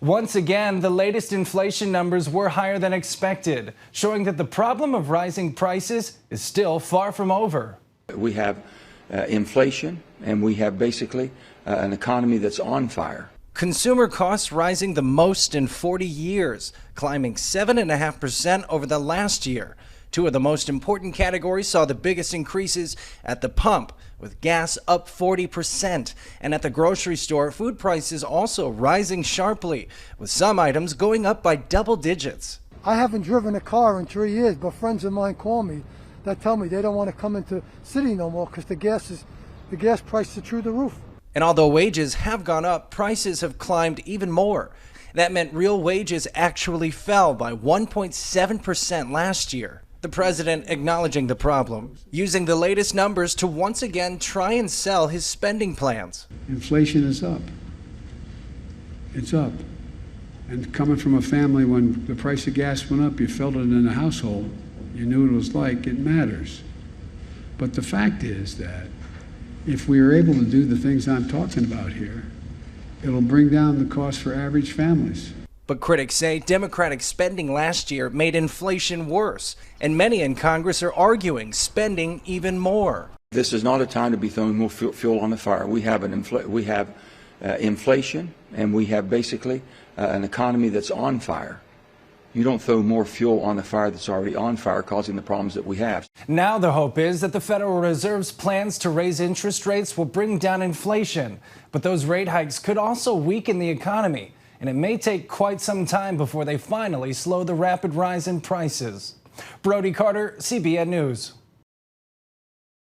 Once again, the latest inflation numbers were higher than expected, showing that the problem of rising prices is still far from over. We have inflation, and we have basically an economy that's on fire. Consumer costs rising the most in 40 years, climbing 7.5% over the last year. Two of the most important categories saw the biggest increases at the pump, with gas up 40%. And at the grocery store, food prices also rising sharply, with some items going up by double digits. I haven't driven a car in 3 years, but friends of mine call me that tell me they don't want to come into city no more because the gas prices are through the roof. And although wages have gone up, prices have climbed even more. That meant real wages actually fell by 1.7% last year. The president acknowledging the problem, using the latest numbers to once again try and sell his spending plans. Inflation is up. It's up. And coming from a family when the price of gas went up, you felt it in the household. You knew what it was like. It matters. But the fact is that if we are able to do the things I'm talking about here, it'll bring down the cost for average families. But critics say Democratic spending last year made inflation worse, and many in Congress are arguing spending even more. This is not a time to be throwing more fuel on the fire. We have inflation, and we have basically an economy that's on fire. You don't throw more fuel on a fire that's already on fire, causing the problems that we have. Now the hope is that the Federal Reserve's plans to raise interest rates will bring down inflation. But those rate hikes could also weaken the economy, and it may take quite some time before they finally slow the rapid rise in prices. Brody Carter, CBN News.